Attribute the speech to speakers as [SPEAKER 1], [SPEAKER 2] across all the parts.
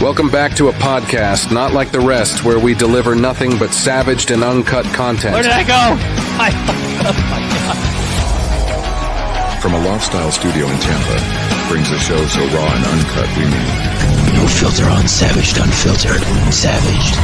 [SPEAKER 1] Welcome back to a podcast not like the rest, where we deliver nothing but savaged and uncut content.
[SPEAKER 2] Where did I go?
[SPEAKER 3] From a loft-style studio in Tampa, brings a show so raw and uncut we mean.
[SPEAKER 4] No filter on Savaged Unfiltered. Savaged.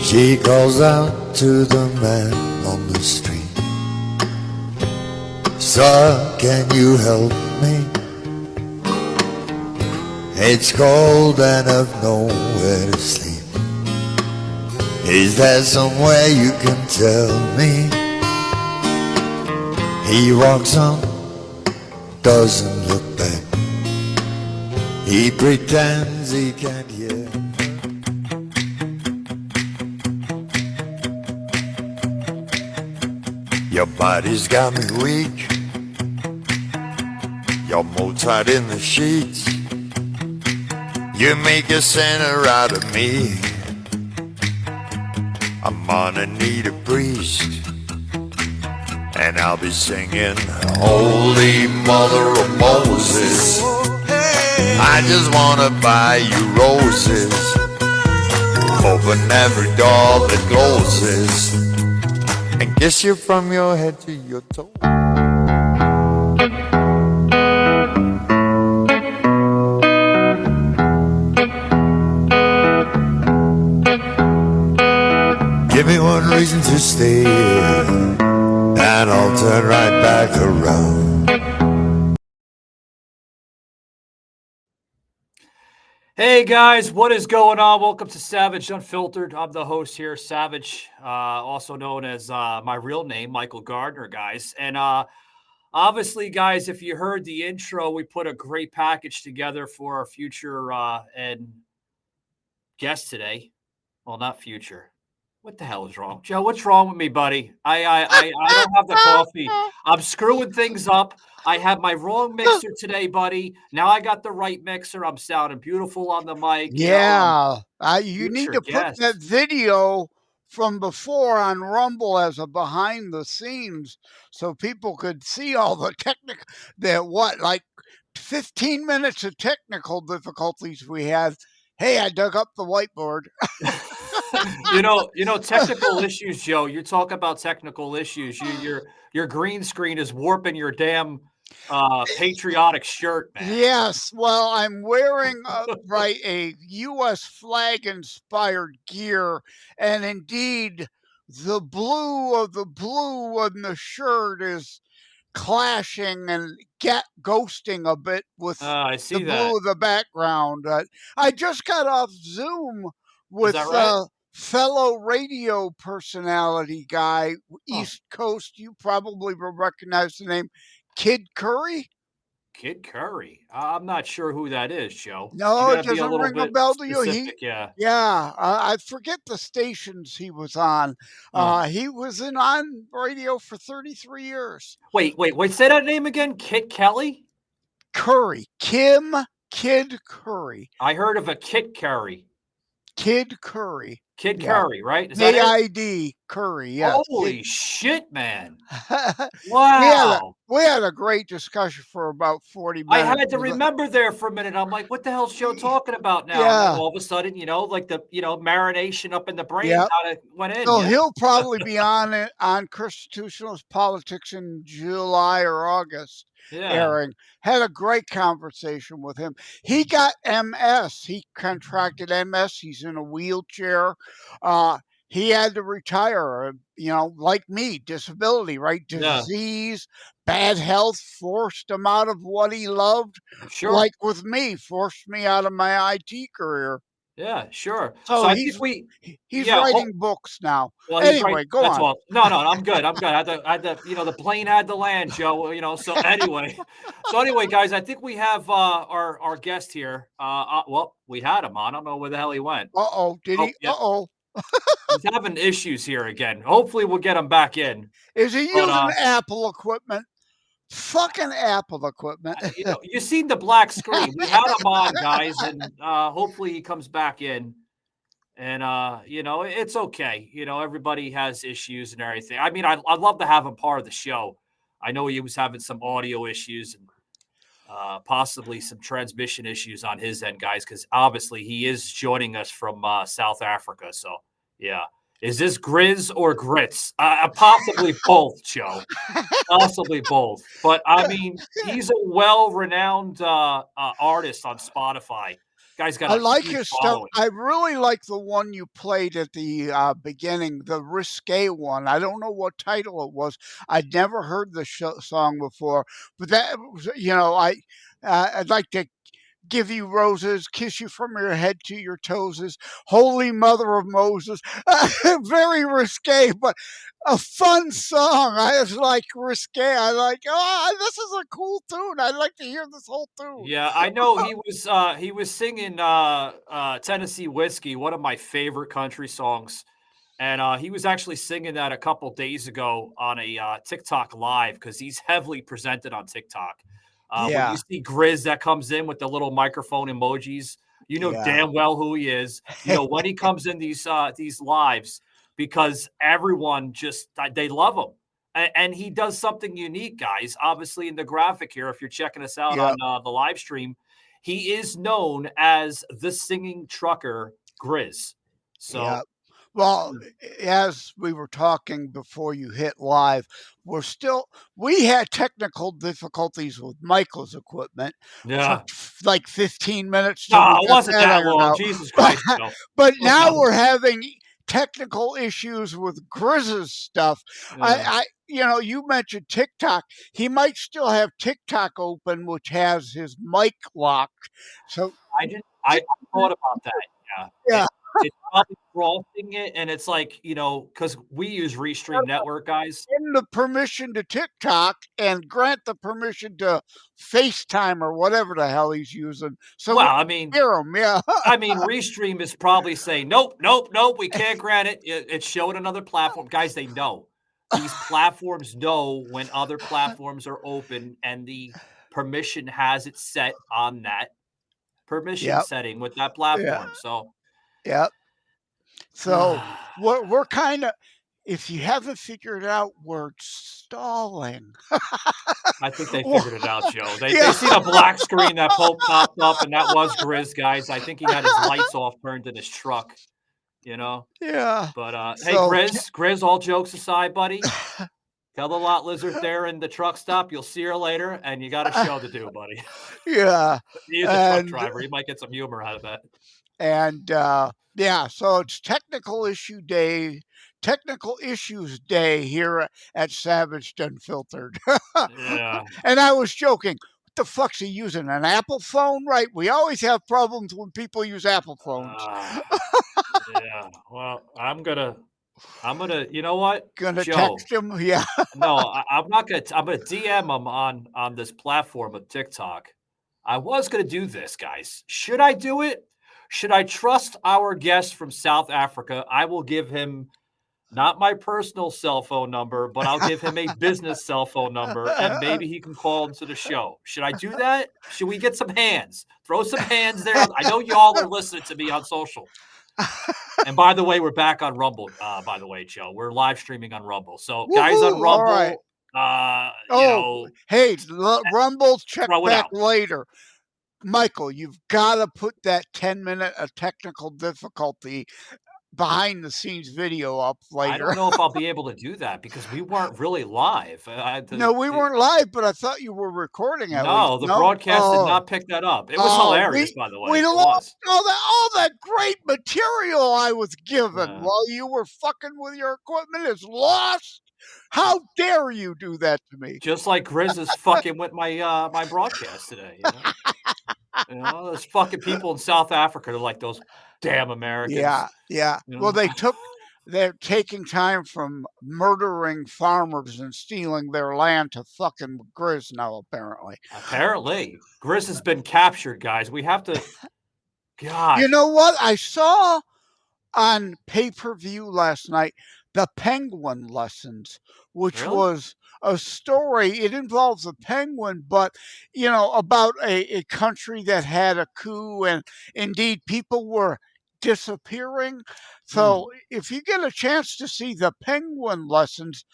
[SPEAKER 5] She calls out to the man on the street, "Sir, can you help me? It's cold and I've nowhere to sleep. Is there somewhere you can tell me?" He walks on, doesn't look back. He pretends he can't hear. Your body's got me weak. You're more tight in the sheets. You make a sinner out of me. I'm gonna need a priest, and I'll be singing, "Holy Mother of Moses, I just wanna buy you roses. Open every door that closes, and kiss you from your head to your toe." Give me one reason to stay, and I'll turn right back around.
[SPEAKER 2] Hey guys, what is going on? Welcome to Savaged Unfiltered. I'm the host here, Savage, also known as my real name, Michael Gardner, guys. And obviously, guys, if you heard the intro, we put a great package together for our future and guest today. Well, not future. What the hell is wrong? Joe, what's wrong with me, buddy? I don't have the coffee. I'm screwing things up. I have my wrong mixer today, buddy. Now I got the right mixer. I'm sounding beautiful on the mic.
[SPEAKER 6] Yeah. You need
[SPEAKER 2] future
[SPEAKER 6] to put
[SPEAKER 2] guest.
[SPEAKER 6] that video from before on Rumble as a behind the scenes so people could see all the like 15 minutes of technical difficulties we had. Hey, I dug up the whiteboard.
[SPEAKER 2] you know, technical issues, Joe. You talk about technical issues. Your green screen is warping your damn patriotic shirt, man.
[SPEAKER 6] Yes, well, I'm wearing a U.S. flag inspired gear, and indeed, the blue of the blue on the shirt is clashing and ghosting a bit with
[SPEAKER 2] I see
[SPEAKER 6] the
[SPEAKER 2] that.
[SPEAKER 6] blue of the background. I just got off Zoom with
[SPEAKER 2] that right?
[SPEAKER 6] fellow radio personality guy, East Coast. You probably will recognize the name Kid Curry.
[SPEAKER 2] Kid Curry. I'm not sure who that is, Joe.
[SPEAKER 6] No,
[SPEAKER 2] You
[SPEAKER 6] it
[SPEAKER 2] gotta be
[SPEAKER 6] doesn't
[SPEAKER 2] little
[SPEAKER 6] ring a
[SPEAKER 2] bit
[SPEAKER 6] bell to you.
[SPEAKER 2] specific, yeah.
[SPEAKER 6] I forget the stations he was on. He was on radio for 33 years.
[SPEAKER 2] Wait. Say that name again. Kid Kelly?
[SPEAKER 6] Curry. Kid Curry.
[SPEAKER 2] I heard of a Kid Curry.
[SPEAKER 6] Kid Curry.
[SPEAKER 2] Kid
[SPEAKER 6] Yeah.
[SPEAKER 2] Curry, right? Is that it?
[SPEAKER 6] AID Curry, yeah.
[SPEAKER 2] Holy shit, man. Wow.
[SPEAKER 6] We had a great discussion for about 40 minutes.
[SPEAKER 2] I had to remember there for a minute. I'm like, what the hell's Joe talking about now?
[SPEAKER 6] Yeah.
[SPEAKER 2] And all of a sudden, like the, marination up in the brain
[SPEAKER 6] Yep.
[SPEAKER 2] kind of went in.
[SPEAKER 6] So
[SPEAKER 2] yeah.
[SPEAKER 6] he'll probably be on Constitutionalist Politics in July or August.
[SPEAKER 2] Yeah.
[SPEAKER 6] Airing. Had a great conversation with him. He got MS. He contracted MS. He's in a wheelchair. He had to retire, like me, disability, right? Disease, bad health forced him out of what he loved.
[SPEAKER 2] Sure.
[SPEAKER 6] Like with me, forced me out of my IT career.
[SPEAKER 2] Yeah, sure.
[SPEAKER 6] So
[SPEAKER 2] I
[SPEAKER 6] he's
[SPEAKER 2] think
[SPEAKER 6] he's writing books now.
[SPEAKER 2] Well,
[SPEAKER 6] anyway, go
[SPEAKER 2] That's
[SPEAKER 6] on.
[SPEAKER 2] all. No, I'm good. I had to, the plane had to land, Joe. So anyway, guys, I think we have our guest here. Well, we had him on. I don't know where the hell he went.
[SPEAKER 6] Did he?
[SPEAKER 2] Yeah. He's having issues here again. Hopefully, we'll get him back in.
[SPEAKER 6] Is he
[SPEAKER 2] But,
[SPEAKER 6] using Apple equipment? Fucking Apple equipment.
[SPEAKER 2] You seen the black screen. We had him on, guys, and hopefully he comes back in. And, it's okay. Everybody has issues and everything. I mean, I'd love to have him part of the show. I know he was having some audio issues and possibly some transmission issues on his end, guys, because obviously he is joining us from South Africa. So, yeah. Is this Grizz or Grits? Possibly both, Joe. Possibly both. But, I mean, he's a well-renowned artist on Spotify. Guy's got
[SPEAKER 6] I like his
[SPEAKER 2] following.
[SPEAKER 6] stuff. I really like the one you played at the beginning, the risque one. I don't know what title it was. I'd never heard the song before, but that was, I'd like to give you roses, kiss you from your head to your toes, Holy Mother of Moses. Very risque, but a fun song. I was like risque. I like, this is a cool tune. I'd like to hear this whole tune.
[SPEAKER 2] Yeah, I know he was singing Tennessee Whiskey, one of my favorite country songs. And he was actually singing that a couple days ago on a TikTok live because he's heavily presented on TikTok. When you see Grizz that comes in with the little microphone emojis, damn well who he is. When he comes in these lives, because everyone they love him. And he does something unique, guys. Obviously, in the graphic here, if you're checking us out on the live stream, he is known as the singing trucker Grizz. So,
[SPEAKER 6] well, as we were talking before you hit live, we had technical difficulties with Michael's equipment.
[SPEAKER 2] Yeah,
[SPEAKER 6] for like 15 minutes.
[SPEAKER 2] No, it wasn't that long. Jesus Christ! No.
[SPEAKER 6] But now we're having technical issues with Grizz's stuff. Yeah. You mentioned TikTok. He might still have TikTok open, which has his mic locked. So
[SPEAKER 2] I thought about that.
[SPEAKER 6] Yeah.
[SPEAKER 2] It's probably crossing it, and it's like, because we use Restream Network, guys.
[SPEAKER 6] Give the permission to TikTok and grant the permission to FaceTime or whatever the hell he's using. So
[SPEAKER 2] I mean,
[SPEAKER 6] hear him, yeah.
[SPEAKER 2] I mean, Restream is probably saying, nope, we can't grant it. It's showing another platform. Guys, they know. These platforms know when other platforms are open, and the permission has it set on that permission setting with that platform.
[SPEAKER 6] Yeah.
[SPEAKER 2] So.
[SPEAKER 6] Yep. So we're kind of, if you haven't figured it out, we're stalling.
[SPEAKER 2] I think they figured it out, Joe. They seen a black screen that popped up, and that was Grizz, guys. I think he had his lights off turned in his truck,
[SPEAKER 6] Yeah.
[SPEAKER 2] But hey, Grizz, all jokes aside, buddy. Tell the lot lizard there in the truck stop. You'll see her later, and you got a show to do, buddy.
[SPEAKER 6] Yeah.
[SPEAKER 2] He's a truck driver. He might get some humor out of that.
[SPEAKER 6] And so it's technical issues day here at Savaged Unfiltered.
[SPEAKER 2] Yeah.
[SPEAKER 6] And I was joking. What the fuck's he using? An Apple phone? Right. We always have problems when people use Apple phones.
[SPEAKER 2] Yeah. Well, I'm gonna, you know what?
[SPEAKER 6] Gonna
[SPEAKER 2] Joe,
[SPEAKER 6] text him? Yeah.
[SPEAKER 2] No, I'm not gonna. I'm gonna DM him on this platform of TikTok. I was gonna do this, guys. Should I do it? Should I trust our guest from South Africa? I will give him not my personal cell phone number, but I'll give him a business cell phone number, and maybe he can call into the show. Should I do that? Should we get some hands? Throw some hands there. I know y'all are listening to me on social. And by the way, we're back on Rumble. By the way, Joe, we're live streaming on Rumble. So guys on Rumble,
[SPEAKER 6] hey, Rumble, check back later. Michael, you've got to put that 10-minute technical difficulty behind the scenes video up later.
[SPEAKER 2] I don't know if I'll be able to do that because we weren't really live.
[SPEAKER 6] No, we weren't live, but I thought you were recording it.
[SPEAKER 2] No, the broadcast did not pick that up. It was hilarious, by the way.
[SPEAKER 6] We lost all that great material I was given while you were fucking with your equipment is lost. How dare you do that to me?
[SPEAKER 2] Just like Grizz is fucking with my my broadcast today. Those fucking people in South Africa are like those damn Americans.
[SPEAKER 6] Yeah. Well, they're taking time from murdering farmers and stealing their land to fucking Grizz now, apparently.
[SPEAKER 2] Apparently. Grizz has been captured, guys. We have to... God.
[SPEAKER 6] You know what? I saw on pay-per-view last night, The Penguin Lessons, which
[SPEAKER 2] Really?
[SPEAKER 6] was a story. It involves a penguin, but about a country that had a coup, and indeed people were disappearing. So if you get a chance to see The Penguin Lessons,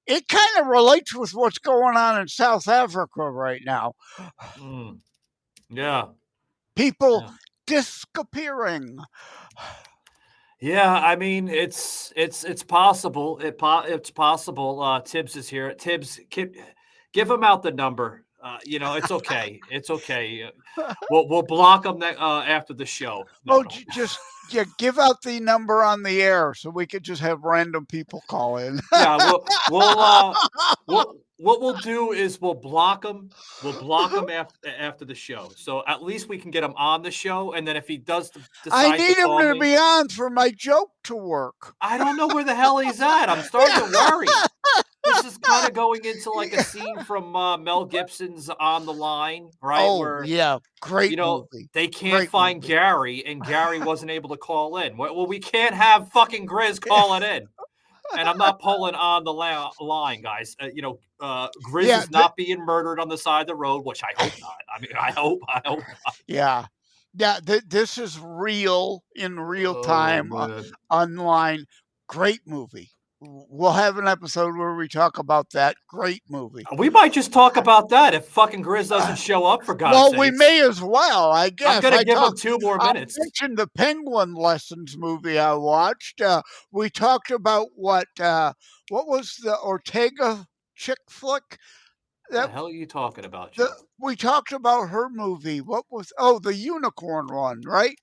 [SPEAKER 6] it kind of relates with what's going on in South Africa right now.
[SPEAKER 2] Yeah.
[SPEAKER 6] People disappearing.
[SPEAKER 2] Yeah, I mean, it's possible. It's possible. Tibbs is here. Tibbs, give him out the number. It's okay. It's okay. We'll block him after the show. No,
[SPEAKER 6] Just give out the number on the air so we could just have random people call in.
[SPEAKER 2] Yeah, what we'll do is we'll block him. We'll block him after the show. So at least we can get him on the show. And then if he does decide
[SPEAKER 6] I need
[SPEAKER 2] to
[SPEAKER 6] him
[SPEAKER 2] call
[SPEAKER 6] to
[SPEAKER 2] me,
[SPEAKER 6] be on for my joke to work.
[SPEAKER 2] I don't know where the hell he's at. I'm starting to worry. This is kind of going into like a scene from Mel Gibson's On the Line, right?
[SPEAKER 6] Oh,
[SPEAKER 2] where,
[SPEAKER 6] yeah. Great movie.
[SPEAKER 2] they can't
[SPEAKER 6] Great
[SPEAKER 2] find
[SPEAKER 6] movie.
[SPEAKER 2] Gary, and Gary wasn't able to call in. Well, we can't have fucking Grizz calling in. And I'm not pulling on the line, guys. Grizz is not being murdered on the side of the road, which I hope not. I mean, I hope not.
[SPEAKER 6] Yeah. Yeah, this is real, in real time, online. Great movie. We'll have an episode where we talk about that great movie.
[SPEAKER 2] We might just talk about that if fucking Grizz doesn't show up, for God's sake.
[SPEAKER 6] Well, we may as well, I guess.
[SPEAKER 2] I'm going to give him 2 more minutes.
[SPEAKER 6] I mentioned the Penguin Lessons movie I watched. We talked about what was the Ortega chick flick?
[SPEAKER 2] What the hell are you talking about, Joe?
[SPEAKER 6] We talked about her movie. What was, the unicorn one, right?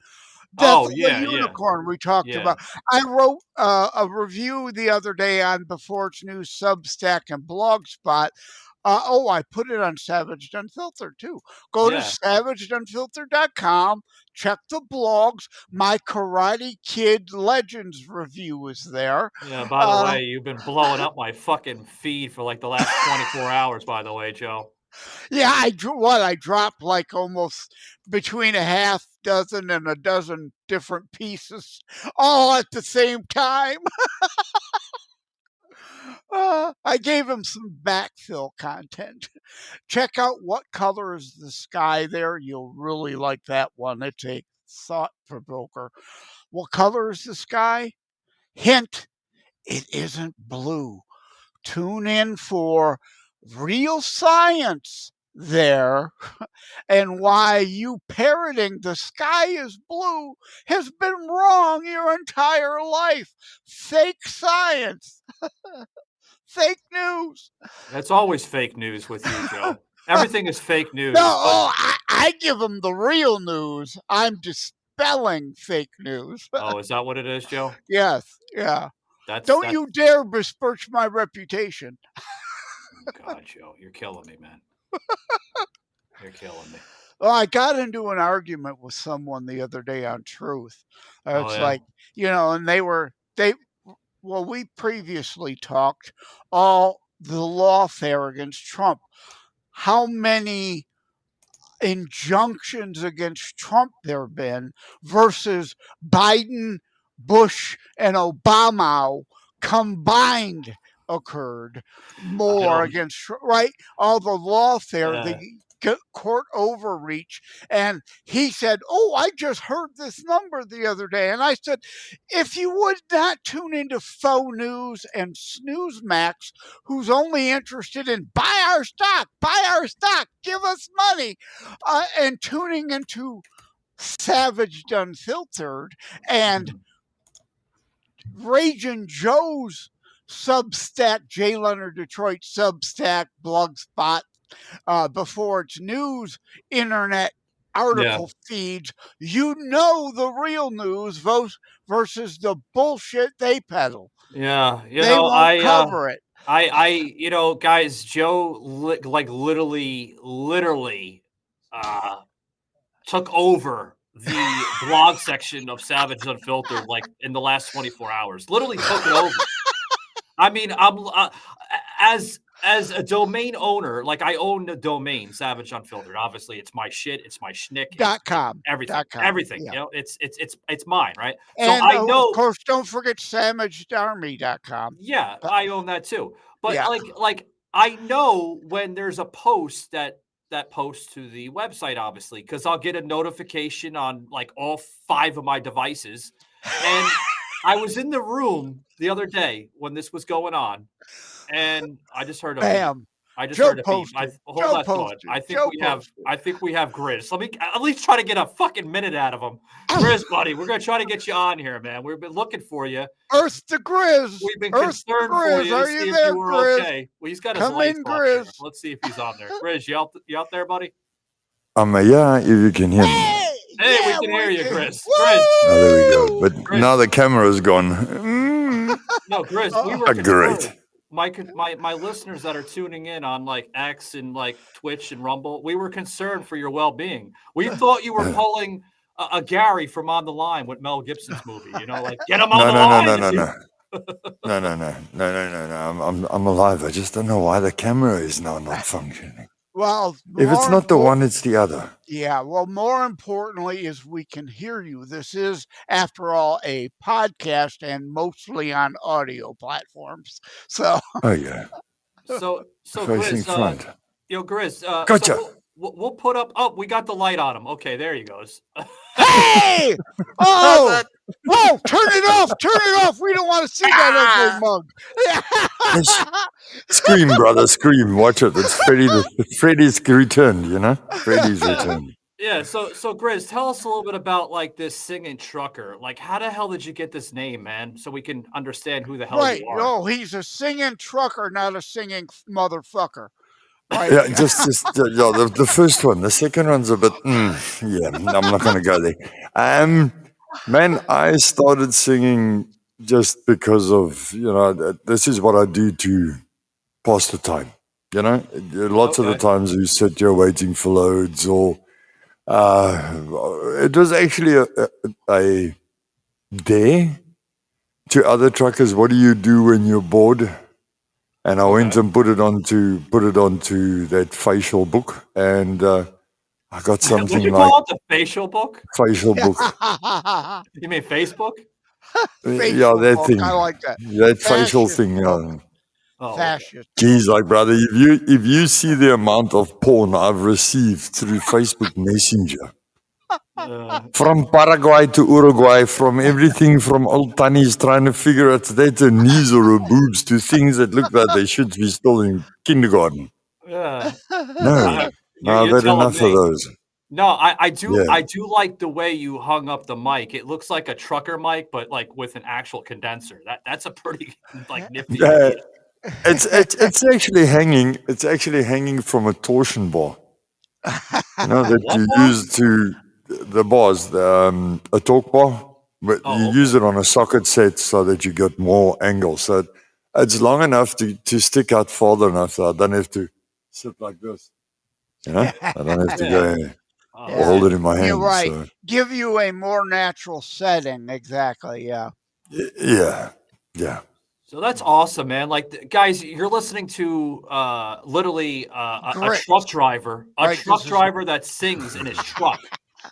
[SPEAKER 2] Unicorn.
[SPEAKER 6] We talked about. I wrote a review the other day on Before It's News, Substack, and Blogspot. I put it on Savaged Unfiltered too. Go to savagedunfiltered.com. Check the blogs. My Karate Kid Legends review is there.
[SPEAKER 2] Yeah, by the way, you've been blowing up my fucking feed for like the last 24 hours, by the way, Joe.
[SPEAKER 6] Yeah, I dropped like almost between a half dozen and a dozen different pieces all at the same time. I gave him some backfill content. Check out What Color Is the Sky there. You'll really like that one. It's a thought provoker. What color is the sky? Hint, it isn't blue. Tune in for Real Science there, and why you parroting the sky is blue has been wrong your entire life. Fake science. Fake news.
[SPEAKER 2] That's always fake news with you, Joe. Everything is fake news.
[SPEAKER 6] No, I give them the real news. I'm dispelling fake news.
[SPEAKER 2] Oh, is that what it is, Joe?
[SPEAKER 6] Yes, yeah.
[SPEAKER 2] Don't
[SPEAKER 6] you dare besmirch my reputation.
[SPEAKER 2] God, Joe, you're killing me, man. You're killing me.
[SPEAKER 6] Well, I got into an argument with someone the other day on Truth. Like, and we previously talked all the lawfare against Trump. How many injunctions against Trump there have been versus Biden, Bush, and Obama combined occurred more against, right? All the lawfare, the court overreach. And he said, I just heard this number the other day. And I said, if you would not tune into faux news and Snoozemax, who's only interested in buy our stock, give us money, and tuning into Savaged Unfiltered and Raging Joe's Substack, Jay Leonard Detroit Substack, Blogspot, Before It's News, internet article feeds, the real news versus the bullshit they peddle.
[SPEAKER 2] Yeah,
[SPEAKER 6] they won't cover it.
[SPEAKER 2] Guys, Joe literally took over the blog section of Savage Unfiltered like in the last 24 hours. Literally took it over. I mean, I'm as as a domain owner, like I own the domain Savaged Unfiltered. Obviously, it's my shit. It's my schnick.
[SPEAKER 6] .com.
[SPEAKER 2] Everything.
[SPEAKER 6] .com.
[SPEAKER 2] Everything.
[SPEAKER 6] Yeah.
[SPEAKER 2] You know, it's mine, right?
[SPEAKER 6] And
[SPEAKER 2] so I know.
[SPEAKER 6] Of course, don't forget SavageDarmy.com.
[SPEAKER 2] Yeah, I own that too. But
[SPEAKER 6] Yeah.
[SPEAKER 2] like I know when there's a post that posts to the website, obviously, because I'll get a notification on like all 5 of my devices. And I was in the room the other day when this was going on, and I just heard a
[SPEAKER 6] Bam.
[SPEAKER 2] I just
[SPEAKER 6] Joe
[SPEAKER 2] heard a beep. Hold
[SPEAKER 6] Joe
[SPEAKER 2] that thought.
[SPEAKER 6] posted.
[SPEAKER 2] I think
[SPEAKER 6] Joe
[SPEAKER 2] we have
[SPEAKER 6] posted.
[SPEAKER 2] I think we have Grizz. Let me at least try to get a fucking minute out of him. Grizz, buddy, we're gonna try to get you on here, man. We've been looking for you.
[SPEAKER 6] Earth to Grizz.
[SPEAKER 2] We've been
[SPEAKER 6] Earth to
[SPEAKER 2] concerned for
[SPEAKER 6] Grizz.
[SPEAKER 2] you to
[SPEAKER 6] Are
[SPEAKER 2] see
[SPEAKER 6] you
[SPEAKER 2] if
[SPEAKER 6] there,
[SPEAKER 2] you were
[SPEAKER 6] Grizz?
[SPEAKER 2] okay. Well, he's got his
[SPEAKER 6] Come
[SPEAKER 2] lights
[SPEAKER 6] in,
[SPEAKER 2] off here.
[SPEAKER 6] Grizz.
[SPEAKER 2] Let's see if he's on there. Grizz, you out there, buddy?
[SPEAKER 3] Yeah, if you can hear me.
[SPEAKER 2] Hey,
[SPEAKER 6] Yeah,
[SPEAKER 2] we can hear you, Grizz.
[SPEAKER 6] Woo!
[SPEAKER 2] Grizz.
[SPEAKER 3] Oh, there we go. But
[SPEAKER 2] Grizz.
[SPEAKER 3] now the camera is gone. Mm.
[SPEAKER 2] No, Grizz, we were
[SPEAKER 3] Great.
[SPEAKER 2] concerned. My listeners that are tuning in on like X and like Twitch and Rumble, we were concerned for your well-being. We thought you were pulling a Gary from On the Line with Mel Gibson's movie. You know, like get him on the line.
[SPEAKER 3] No. I'm alive. I just don't know why the camera is now not functioning.
[SPEAKER 6] Well,
[SPEAKER 3] If it's not the one, it's the other.
[SPEAKER 6] Yeah, well, more importantly is we can hear you. This is, after all, a podcast and mostly on audio platforms. So,
[SPEAKER 3] Oh yeah,
[SPEAKER 2] So
[SPEAKER 3] facing
[SPEAKER 2] Grizz,
[SPEAKER 3] front.
[SPEAKER 2] Grizz,
[SPEAKER 3] Gotcha.
[SPEAKER 2] so we'll put up. Oh, we got the light on him. Okay, there he goes.
[SPEAKER 6] hey! Oh! Whoa! Turn it off! Turn it off! We don't want to see that ugly mug.
[SPEAKER 3] Scream, brother, scream! Watch it. It's Freddy. Freddy's returned. You know, Freddy's returned.
[SPEAKER 2] Yeah. So Grizz, tell us a little bit about like this singing trucker. Like, how the hell did you get this name, man? So we can understand who the hell
[SPEAKER 6] Right.
[SPEAKER 2] you are.
[SPEAKER 6] No, he's a singing trucker, not a singing motherfucker. Right.
[SPEAKER 3] Yeah, just the first one. The second one's a bit. Yeah, I'm not gonna go there. Man, I started singing just because of this is what I do to pass the time. You know, lots of the times you sit here waiting for loads, or it was actually a dare to other truckers. What do you do when you're bored? And I went and put it onto that facial book, and I got something
[SPEAKER 2] What you
[SPEAKER 3] like
[SPEAKER 2] call it, the facial book?
[SPEAKER 3] facial book.
[SPEAKER 2] You mean Facebook?
[SPEAKER 3] Yeah, that thing.
[SPEAKER 6] I like that.
[SPEAKER 3] That facial
[SPEAKER 6] Fascist
[SPEAKER 3] thing.
[SPEAKER 6] book.
[SPEAKER 2] Oh,
[SPEAKER 6] Fascist.
[SPEAKER 3] Geez, like brother, if you see the amount of porn I've received through Facebook Messenger, from Paraguay to Uruguay, from everything from old tannies trying to figure out that's a knees or a boobs to things that look like they should be still in kindergarten.
[SPEAKER 2] yeah.
[SPEAKER 3] No, I've
[SPEAKER 2] You're
[SPEAKER 3] had
[SPEAKER 2] telling
[SPEAKER 3] enough of
[SPEAKER 2] me.
[SPEAKER 3] those.
[SPEAKER 2] No, I do.
[SPEAKER 3] Yeah.
[SPEAKER 2] I do like the way you hung up the mic. It looks like a trucker mic, but like with an actual condenser. That's a pretty like nifty. idea.
[SPEAKER 3] It's actually hanging. It's actually hanging from a torsion bar. You know that
[SPEAKER 2] What
[SPEAKER 3] you
[SPEAKER 2] bar?
[SPEAKER 3] use to the bars, a torque bar, but you use it on a socket set so that you get more angle. So it's long enough to stick out farther enough that I don't have to sit like this. You know, I don't have to go hold it in my hand.
[SPEAKER 6] You're right.
[SPEAKER 3] So,
[SPEAKER 6] Give you a more natural setting. Exactly. Yeah.
[SPEAKER 3] yeah.
[SPEAKER 2] So that's awesome, man. Like, guys, you're listening to literally a
[SPEAKER 6] Grizz.
[SPEAKER 2] truck driver,
[SPEAKER 6] Right,
[SPEAKER 2] truck
[SPEAKER 6] this is-
[SPEAKER 2] driver that sings in his truck.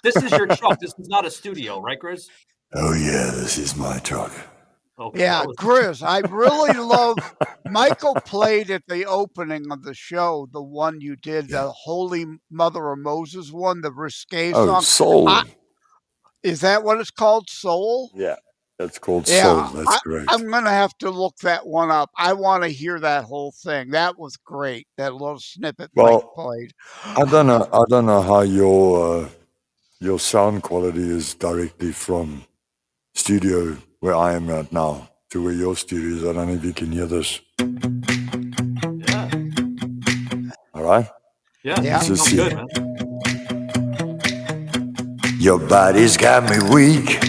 [SPEAKER 2] This is your truck. This is not a studio, right, Grizz?
[SPEAKER 3] Oh yeah, this is my truck.
[SPEAKER 2] Okay.
[SPEAKER 6] Yeah, Grizz. I really love. Michael played at the opening of the show, the one you did, the Holy Mother of Moses one, the risque
[SPEAKER 3] Oh,
[SPEAKER 6] song.
[SPEAKER 3] soul.
[SPEAKER 6] Is that what it's called? Soul?
[SPEAKER 3] Yeah, that's called
[SPEAKER 6] Yeah,
[SPEAKER 3] soul. That's great.
[SPEAKER 6] I'm gonna have to look that one up. I want to hear that whole thing. That was great. That little snippet
[SPEAKER 3] Well,
[SPEAKER 6] Mike played.
[SPEAKER 3] I don't know how your sound quality is directly from studio where I am at now to where your studio is. I don't know if you can hear this.
[SPEAKER 2] Yeah.
[SPEAKER 3] All right.
[SPEAKER 2] Yeah.
[SPEAKER 6] Yeah.
[SPEAKER 2] Sounds
[SPEAKER 3] Just
[SPEAKER 2] good,
[SPEAKER 3] see.
[SPEAKER 2] man.
[SPEAKER 5] Your body's got me weak.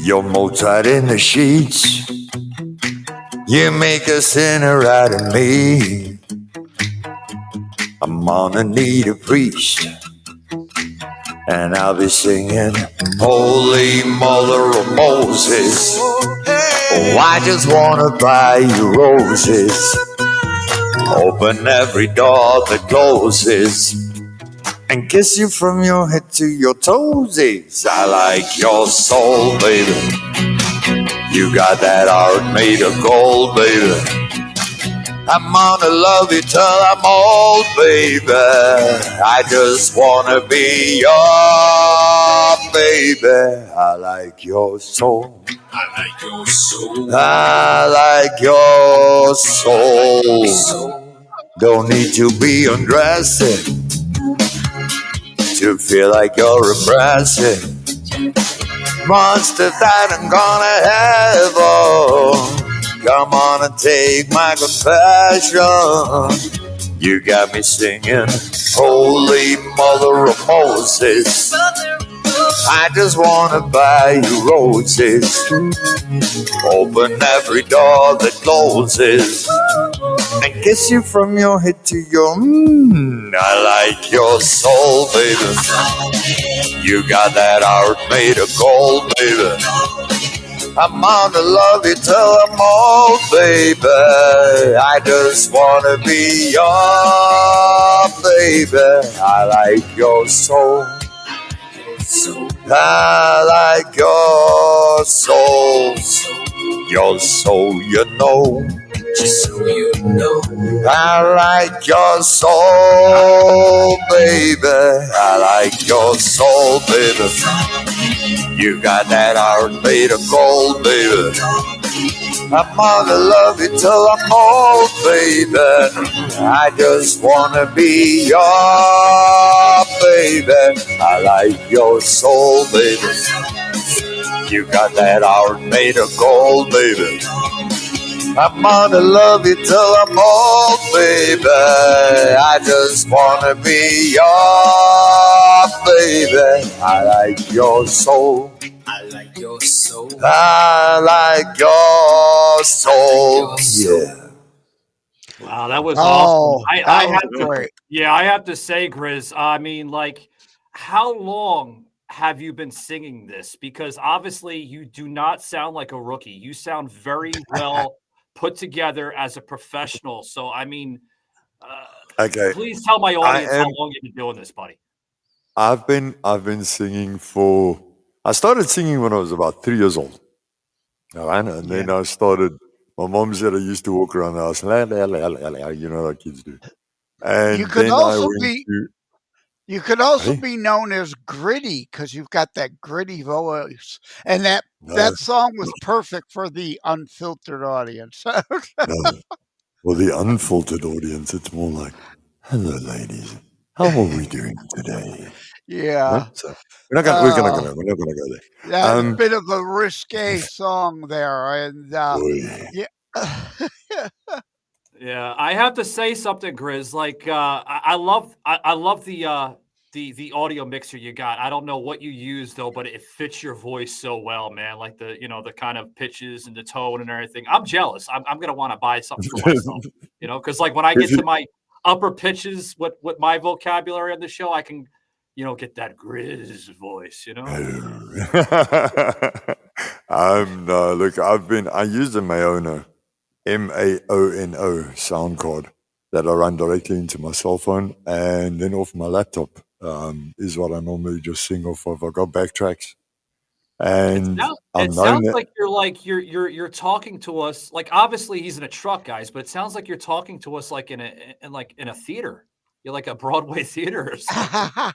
[SPEAKER 5] You're more tight in the sheets. You make a sinner out of me. I'm gonna need a priest, and I'll be singing Holy Mother of Moses. Oh, I just wanna buy you roses. Open every door that closes and kiss you from your head to your toesies. I like your soul, baby. You got that heart made of gold, baby. I'm gonna love you till I'm old, baby. I just wanna be your baby. I like your soul.
[SPEAKER 4] I like your soul.
[SPEAKER 5] I like your soul. Don't need to be undressing to feel like you're impressive. Monster that I'm gonna have. Oh, come on and take my confession. You got me singing, Holy Mother of Moses. I just wanna buy you roses. Open every door that closes and kiss you from your head to your I like your soul, baby. You got that heart made of gold, baby. I'm gonna love you till I'm old, baby. I just wanna be your baby. I like your soul. I like your soul. Your soul, you know.
[SPEAKER 4] Just so you know.
[SPEAKER 5] I like your soul, baby. I like your soul, baby. You got that heart made of gold, baby. I'm gonna love you till I'm old, baby. I just wanna be your baby. I like your soul, baby. You got that heart made of gold, baby. I'm gonna love you till I'm old, baby. I just wanna be your baby. I like your soul.
[SPEAKER 4] I like your soul.
[SPEAKER 5] I like your soul. Yeah.
[SPEAKER 2] Wow, that was
[SPEAKER 6] Oh,
[SPEAKER 2] awesome. I
[SPEAKER 6] that
[SPEAKER 2] have
[SPEAKER 6] was
[SPEAKER 2] to,
[SPEAKER 6] great.
[SPEAKER 2] yeah, I have to say, Grizz, I mean, like, how long have you been singing this? Because obviously you do not sound like a rookie. You sound very well put together as a professional. So, I mean,
[SPEAKER 3] Okay.
[SPEAKER 2] please tell my audience how long you've been doing this, buddy.
[SPEAKER 3] I've been singing for. I started singing when I was about 3 years old. And then I started. My mom said I used to walk around the house, you know, like kids do. And
[SPEAKER 6] You could
[SPEAKER 3] then
[SPEAKER 6] also
[SPEAKER 3] I went
[SPEAKER 6] be
[SPEAKER 3] to.
[SPEAKER 6] you could also
[SPEAKER 3] Hey?
[SPEAKER 6] be known as gritty because you've got that gritty voice, and that
[SPEAKER 3] No,
[SPEAKER 6] song was perfect for the unfiltered audience.
[SPEAKER 3] no. For the unfiltered audience, it's more like, "Hello, ladies. How are we doing today?"
[SPEAKER 6] Yeah,
[SPEAKER 3] Right? So we're not gonna go there.
[SPEAKER 6] that's a bit of a risque song there, and
[SPEAKER 3] Boy.
[SPEAKER 6] yeah.
[SPEAKER 2] Yeah, I have to say something, Grizz. Like, I love the audio mixer you got. I don't know what you use though, but it fits your voice so well, man. Like the the kind of pitches and the tone and everything. I'm jealous. I'm gonna want to buy something for myself, because like when I get to my upper pitches with my vocabulary on the show, I can get that Grizz voice.
[SPEAKER 3] No, look, I used a Maono, Maono sound card that I run directly into my cell phone, and then off my laptop is what I normally just sing off of. I got backtracks, and
[SPEAKER 2] It sounds like you're talking to us. Like obviously he's in a truck, guys, but it sounds like you're talking to us like in a theater. You're like a Broadway theater or something.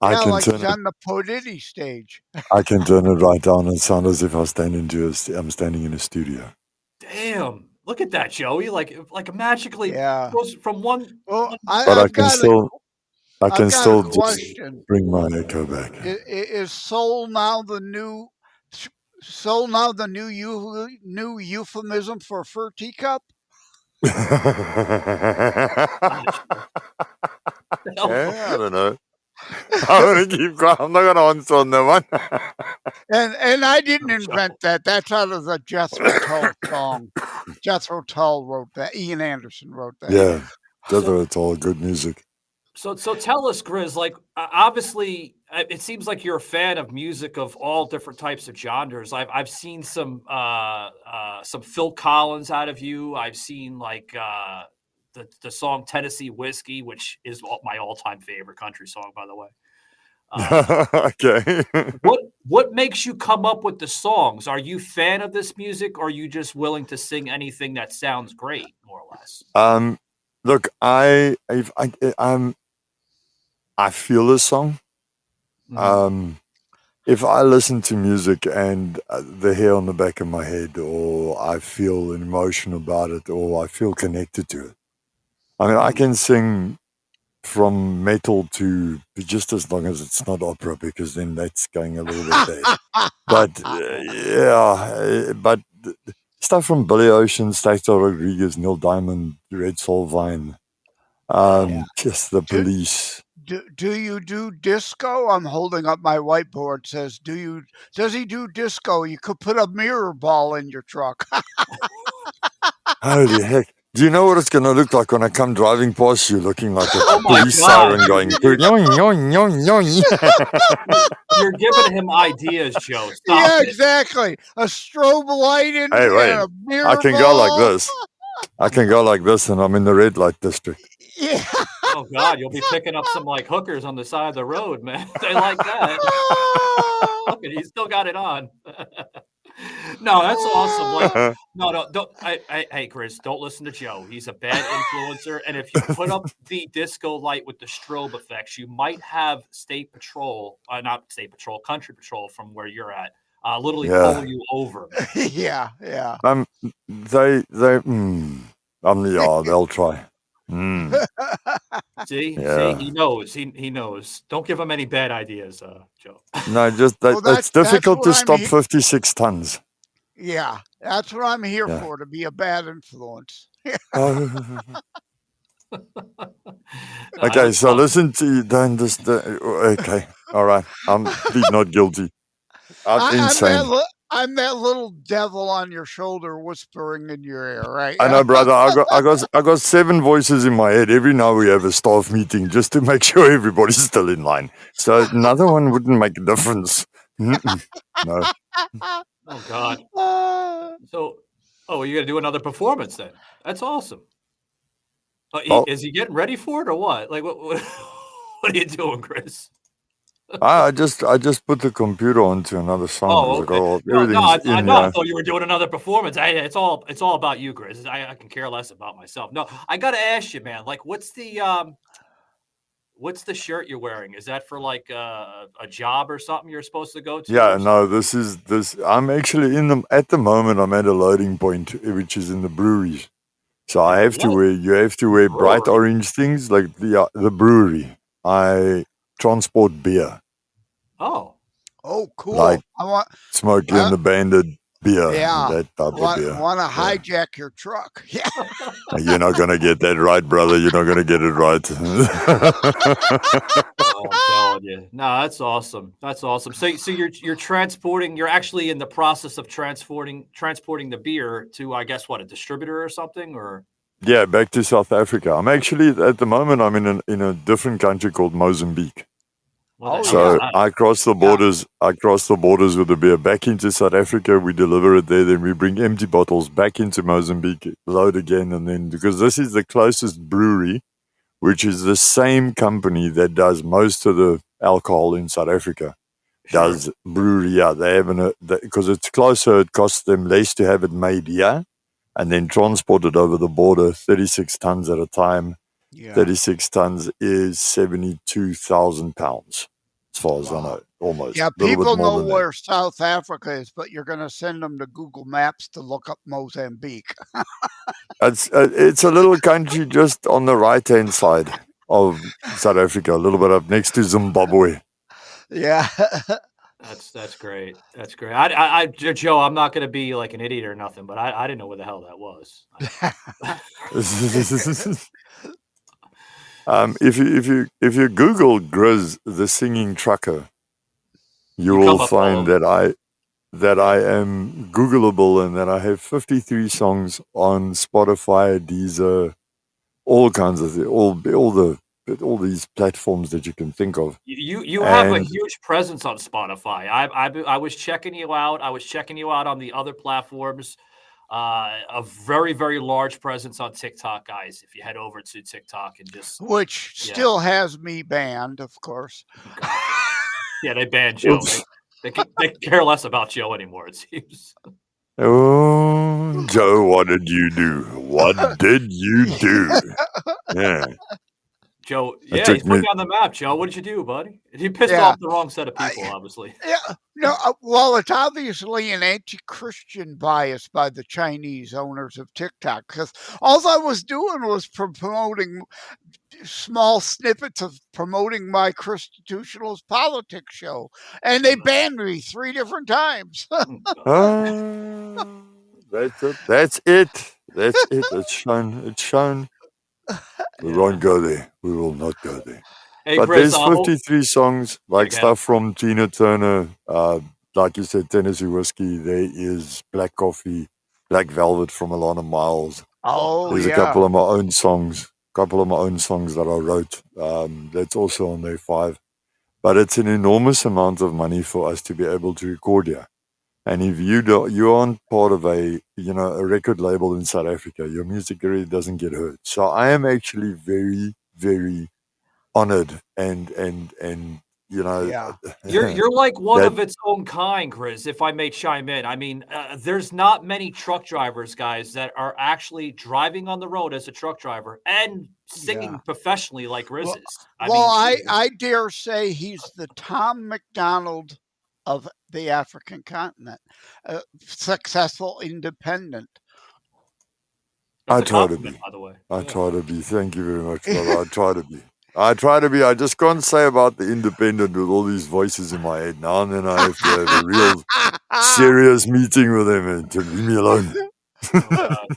[SPEAKER 3] I can
[SPEAKER 6] like
[SPEAKER 3] turn
[SPEAKER 6] he's on the Podity stage.
[SPEAKER 3] I can turn it right down and sound as if I'm standing in a studio.
[SPEAKER 2] Damn! Look at that, Joey. Like magically goes from one.
[SPEAKER 6] Well,
[SPEAKER 3] But I can still just
[SPEAKER 6] question.
[SPEAKER 3] bring my echo back.
[SPEAKER 6] Is soul now the new new euphemism for fur teacup?
[SPEAKER 3] I don't know. I'm gonna keep quiet. I'm not gonna answer on that one.
[SPEAKER 6] And I didn't invent that. That's out of the Jethro Tull song. Jethro Tull wrote that. Ian Anderson wrote that.
[SPEAKER 3] Yeah, Jethro Tull, good music.
[SPEAKER 2] So tell us, Grizz. Like, obviously, it seems like you're a fan of music of all different types of genres. I've seen some Phil Collins out of you. I've seen like the song Tennessee Whiskey, which is my all-time favorite country song, by the way.
[SPEAKER 3] Okay.
[SPEAKER 2] What makes you come up with the songs? Are you a fan of this music, or are you just willing to sing anything that sounds great, more or less?
[SPEAKER 3] Look, I feel a song. If I listen to music and the hair on the back of my head, or I feel an emotion about it, or I feel connected to it. I mean, I can sing from metal to just as long as it's not opera, because then that's going a little bit bad. But stuff from Billy Ocean, Stacy Rodriguez, Neil Diamond, Red Solvine, just the Police.
[SPEAKER 6] Do you do disco? I'm holding up my whiteboard. Says, does he do disco? You could put a mirror ball in your truck.
[SPEAKER 3] Holy heck. Do you know what it's going to look like when I come driving past you, looking like a
[SPEAKER 2] my
[SPEAKER 3] police
[SPEAKER 2] God.
[SPEAKER 3] siren going, yoing, yoing, yoing, yoing.
[SPEAKER 2] You're giving him ideas, Joe. Stop
[SPEAKER 6] Yeah,
[SPEAKER 2] it.
[SPEAKER 6] exactly. A strobe light and
[SPEAKER 3] Wait.
[SPEAKER 6] a mirror
[SPEAKER 3] I can
[SPEAKER 6] ball.
[SPEAKER 3] go like this. I can go like this, and I'm in the red light district.
[SPEAKER 6] Yeah.
[SPEAKER 2] Oh God, you'll be picking up some like hookers on the side of the road, man. They like that. Look at, he's still got it on. No, that's awesome. Like, no, don't. Hey, Chris, don't listen to Joe. He's a bad influencer. And if you put up the disco light with the strobe effects, you might have Country Patrol from where you're at, literally pull you over.
[SPEAKER 6] Yeah.
[SPEAKER 3] They'll try.
[SPEAKER 2] See, he knows. He knows. Don't give him any bad ideas, Joe.
[SPEAKER 3] No, just it's difficult to stop 56 tons.
[SPEAKER 6] Yeah, that's what I'm here for, to be a bad influence.
[SPEAKER 3] Okay, so listen to you. Don't just. Okay, all right. I'm not guilty. I'm insane.
[SPEAKER 6] I'm that little devil on your shoulder whispering in your ear, right?
[SPEAKER 3] I know, brother. I got 7 voices in my head. Every now we have a staff meeting just to make sure everybody's still in line. So another one wouldn't make a difference. No.
[SPEAKER 2] Oh God. So, you're gonna do another performance then? That's awesome. Is he getting ready for it or what? Like, what are you doing, Chris?
[SPEAKER 3] I just put the computer onto another song.
[SPEAKER 2] Oh, okay. I thought you were doing another performance. It's all about you, Grizz. I can care less about myself. No, I gotta ask you, man. Like, what's the shirt you're wearing? Is that for like a job or something you're supposed to go to?
[SPEAKER 3] Yeah, no. This. I'm actually at the moment. I'm at a loading point, which is in the brewery. So I have to wear. You have to wear bright orange things like the brewery. I transport beer.
[SPEAKER 2] Oh,
[SPEAKER 6] cool.
[SPEAKER 3] Like
[SPEAKER 6] I want
[SPEAKER 3] Smokey and the Bandit beer.
[SPEAKER 6] Yeah.
[SPEAKER 3] That type of beer.
[SPEAKER 6] Want to hijack your truck? Yeah.
[SPEAKER 3] You're not going to get that right, brother. You're not going to get it right.
[SPEAKER 2] I'm telling you. No, that's awesome. That's awesome. So you're transporting. You're actually in the process of transporting the beer to, I guess, a distributor or something, or.
[SPEAKER 3] Yeah, back to South Africa. I'm actually at the moment. I'm in a different country called Mozambique. So I cross the borders. I cross the borders with the beer back into South Africa. We deliver it there. Then we bring empty bottles back into Mozambique, load again, and then because this is the closest brewery, which is the same company that does most of the alcohol in South Africa, does brewery. Yeah, they have because it's closer. It costs them less to have it made here, and then transported over the border, 36 tons at a time. Yeah. 36 tons is 72,000 pounds. As far as I know, almost.
[SPEAKER 6] Yeah, people know where South Africa is, but you're going to send them to Google Maps to look up Mozambique.
[SPEAKER 3] It's a little country just on the right-hand side of South Africa, a little bit up next to Zimbabwe.
[SPEAKER 6] Yeah.
[SPEAKER 2] That's great. That's great. I Joe, I'm not going to be like an idiot or nothing, but I didn't know where the hell that was.
[SPEAKER 3] If you Google Grizz the singing trucker, you will find that I am Googleable and that I have 53 songs on Spotify, Deezer, all kinds of things, all the all these platforms that you can think of.
[SPEAKER 2] You have a
[SPEAKER 3] And
[SPEAKER 2] huge presence on Spotify. I was checking you out. I was checking you out on the other platforms. A very, very large presence on TikTok, guys. If you head over to TikTok and just
[SPEAKER 6] Which still has me banned, of course.
[SPEAKER 2] yeah, they banned Joe.
[SPEAKER 3] Oops.
[SPEAKER 2] They care less about Joe anymore, it seems.
[SPEAKER 3] Oh, Joe, what did you do? What did you do? Yeah.
[SPEAKER 2] Joe,
[SPEAKER 3] It
[SPEAKER 2] yeah,
[SPEAKER 3] took
[SPEAKER 2] he's put
[SPEAKER 3] me-
[SPEAKER 2] me on the map, Joe. What did you do, buddy? He pissed
[SPEAKER 6] Yeah.
[SPEAKER 2] off the wrong set of people, obviously.
[SPEAKER 6] Yeah, no, well, it's obviously an anti-Christian bias by the Chinese owners of TikTok, because all I was doing was promoting small snippets of promoting my constitutionalist politics show, and they banned me 3 different times.
[SPEAKER 3] That's it. That's it. That's it. It's shown. It's shown. We won't go there. We will not go there.
[SPEAKER 2] Hey,
[SPEAKER 3] But
[SPEAKER 2] Grizz,
[SPEAKER 3] there's 53 songs, like
[SPEAKER 2] Okay.
[SPEAKER 3] stuff from Tina Turner, like you said, Tennessee Whiskey. There is Black Coffee, Black Velvet from Alana Miles.
[SPEAKER 6] Oh,
[SPEAKER 3] There's
[SPEAKER 6] yeah.
[SPEAKER 3] a couple of my own songs that I wrote. That's also on there 5. But it's an enormous amount of money for us to be able to record here. And if you aren't part of a record label in South Africa, your music really doesn't get heard. So I am actually very, very honored and
[SPEAKER 6] Yeah.
[SPEAKER 2] You're like one
[SPEAKER 3] That-
[SPEAKER 2] of its own kind, Grizz, if I may chime in. I mean, there's not many truck drivers, guys, that are actually driving on the road as a truck driver and singing
[SPEAKER 6] Yeah.
[SPEAKER 2] professionally like Grizz
[SPEAKER 6] Well-
[SPEAKER 2] is.
[SPEAKER 6] I dare say he's the Tom McDonald of the African continent, successful, independent.
[SPEAKER 2] That's
[SPEAKER 3] I
[SPEAKER 2] a
[SPEAKER 3] try to
[SPEAKER 2] compliment,
[SPEAKER 3] be.
[SPEAKER 2] by the way.
[SPEAKER 3] I
[SPEAKER 2] Yeah.
[SPEAKER 3] try to be. Thank you very much, brother. I try to be. I just can't say about the independent with all these voices in my head. Now and then I have to have a real serious meeting with them and to leave me alone.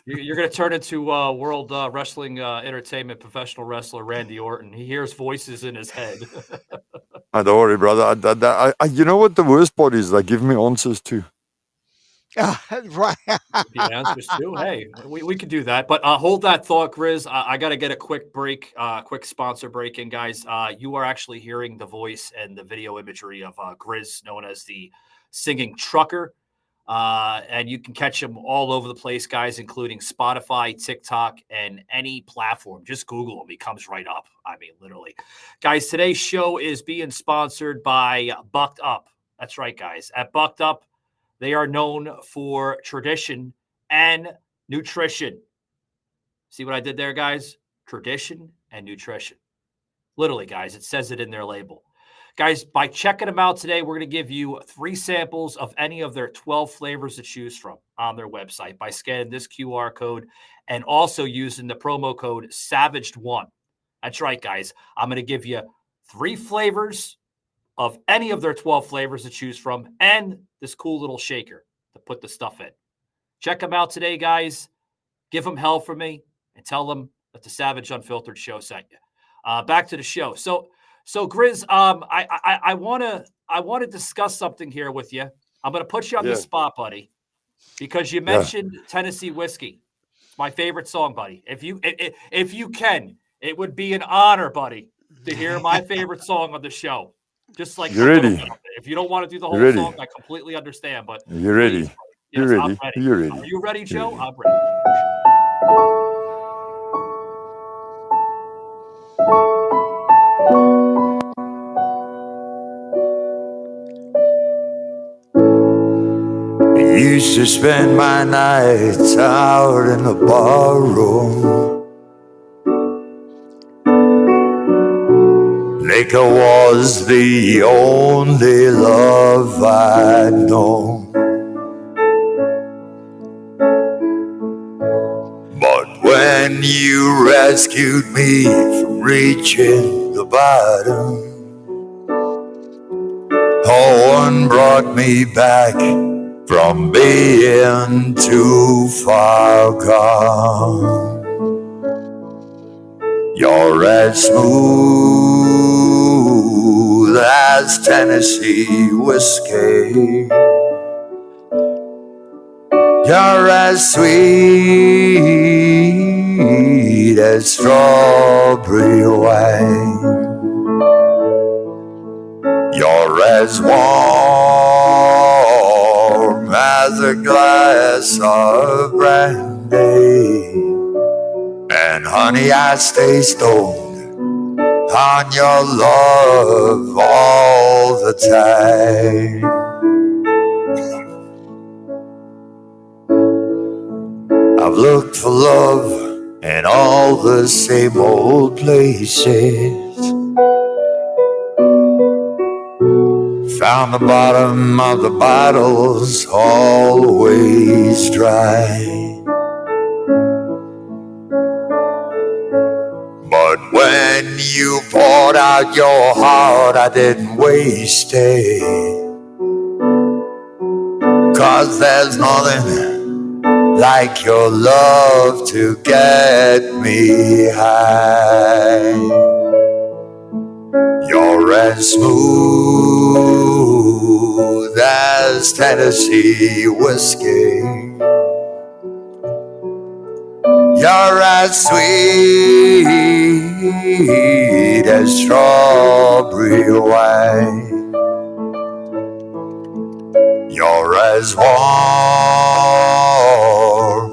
[SPEAKER 2] You're going to turn into World Wrestling Entertainment professional wrestler Randy Orton. He hears voices in his head.
[SPEAKER 3] Don't worry, brother. You know what the worst part is? They give me answers too.
[SPEAKER 6] Right.
[SPEAKER 2] The answers too. Hey, we can do that. But hold that thought, Grizz. I got to get a quick break, quick sponsor break in, guys. You are actually hearing the voice and the video imagery of Grizz, known as the singing trucker. And you can catch him all over the place, guys, including Spotify, TikTok, and any platform. Just Google him. He comes right up. I mean, literally. Guys, today's show is being sponsored by Bucked Up. That's right, guys. At Bucked Up, they are known for tradition and nutrition. See what I did there, guys? Tradition and nutrition. Literally, guys, it says it in their label. Guys, by checking them out today, we're going to give you 3 samples of any of their 12 flavors to choose from on their website by scanning this QR code and also using the promo code SAVAGED1. That's right, guys. I'm going to give you 3 flavors of any of their 12 flavors to choose from and this cool little shaker to put the stuff in. Check them out today, guys. Give them hell for me and tell them that the Savaged Unfiltered Show sent you. Back to the show. So Grizz, I want to discuss something here with you. I'm going to put you on the spot, buddy, because you mentioned Tennessee Whiskey. It's my favorite song, buddy. If you can, it would be an honor, buddy, to hear my favorite song on the show. Just like
[SPEAKER 3] You're ready.
[SPEAKER 2] If you don't want to do the whole song, I completely understand. But
[SPEAKER 3] You're ready.
[SPEAKER 2] Please,
[SPEAKER 3] You're
[SPEAKER 2] yes,
[SPEAKER 3] ready.
[SPEAKER 2] I'm ready.
[SPEAKER 3] You're ready.
[SPEAKER 2] Are you ready, Joe?
[SPEAKER 3] You're ready.
[SPEAKER 2] I'm ready.
[SPEAKER 5] Used to spend my nights out in the bar room. Liquor was the only love I'd known. But when you rescued me from reaching the bottom, and brought me back from being too far gone. You're as smooth as Tennessee whiskey. You're as sweet as strawberry wine. You're as warm as a glass of brandy. And honey, I stay stoned on your love all the time. I've looked for love in all the same old places. Found the bottom of the bottles always dry. But when you poured out your heart, I didn't waste it. 'Cause there's nothing like your love to get me high. You're as smooth as Tennessee whiskey. You're as sweet as strawberry wine. You're as warm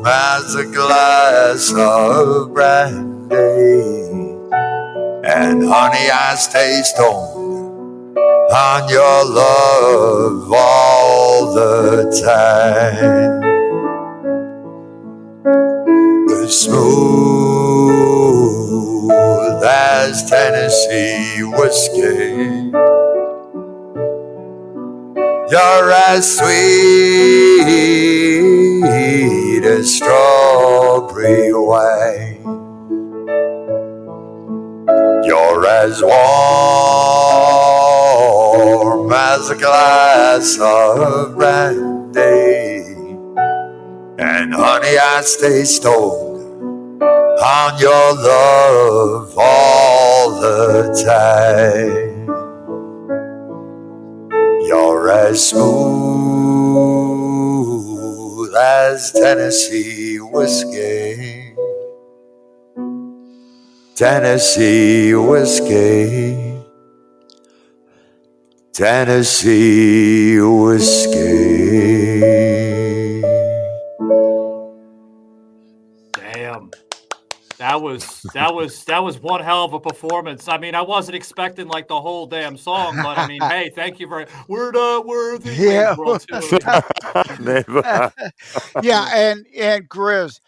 [SPEAKER 5] as a glass of brandy. And honey, I stay stoned on your love all the time. As smooth as Tennessee whiskey. You're as sweet as strawberry wine. You're as warm as a glass of brandy. And honey, I stay stoned on your love all the time. You're as smooth as Tennessee whiskey. Tennessee whiskey. Tennessee whiskey.
[SPEAKER 2] Damn. That was one hell of a performance. I mean, I wasn't expecting like the whole damn song, but I mean, hey, thank you very. We're not worthy.
[SPEAKER 6] Yeah.
[SPEAKER 3] Never.
[SPEAKER 6] Yeah, and Grizz,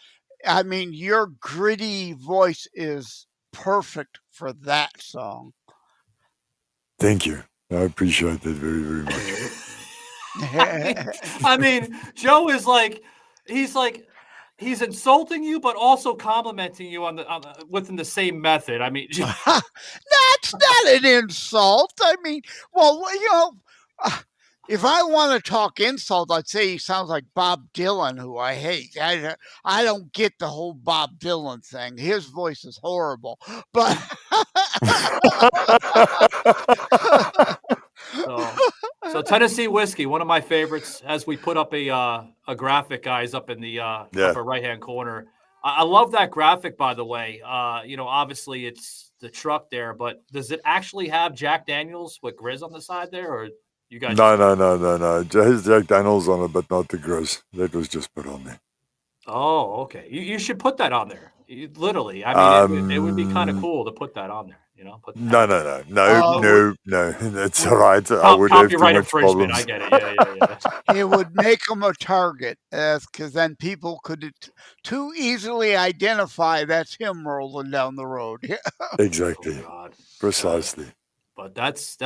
[SPEAKER 6] I mean, your gritty voice is perfect for that song.
[SPEAKER 3] Thank you. I appreciate that very, very much.
[SPEAKER 2] I mean, Joe is like, he's insulting you, but also complimenting you on the within the same method. I mean,
[SPEAKER 6] That's not an insult. I mean, well, you know, if I want to talk insult, I'd say he sounds like Bob Dylan, who I hate. I don't get the whole Bob Dylan thing. His voice is horrible, but
[SPEAKER 2] so Tennessee whiskey, one of my favorites. As we put up a graphic, guys, up in the upper right hand corner. I love that graphic, by the way. You know, obviously it's the truck there, but does it actually have Jack Daniels with Grizz on the side there, or you guys?
[SPEAKER 3] No. It has Jack Daniels on it, but not the Grizz. That was just put on there.
[SPEAKER 2] Oh, okay. You should put that on there. Literally, I mean, it would be kind of cool to put that on there. You know, put
[SPEAKER 3] No. That's all right. I would have too
[SPEAKER 2] copyright
[SPEAKER 3] much
[SPEAKER 2] infringement.
[SPEAKER 3] problems.
[SPEAKER 2] I get it. Yeah.
[SPEAKER 6] it would make them a target, because then people could too easily identify that's him rolling down the road.
[SPEAKER 3] Exactly.
[SPEAKER 2] Oh, God.
[SPEAKER 3] Precisely.
[SPEAKER 2] But that's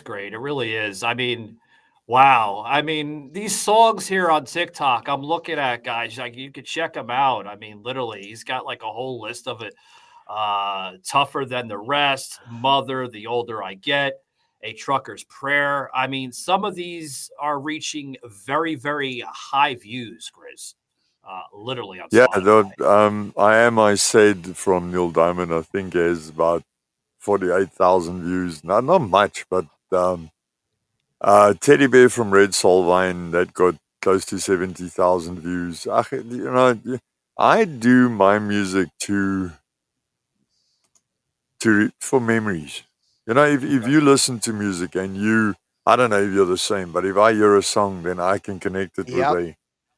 [SPEAKER 2] great. It really is. I mean, wow. I mean, these songs here on TikTok, I'm looking at, guys, like you could check them out. I mean, literally, he's got like a whole list of it. Tougher Than the Rest, Mother, The Older I Get, A Trucker's Prayer. I mean, some of these are reaching very, very high views, Grizz. Literally on Spotify.
[SPEAKER 3] I Am I Said from Neil Diamond, I think, is about 48,000 views. Not much, but Teddy Bear from Red Soul Vine, that got close to 70,000 views. I do my music for memories. If you listen to music and I don't know if you're the same, but if I hear a song, then I can connect it with
[SPEAKER 6] Yep.
[SPEAKER 3] a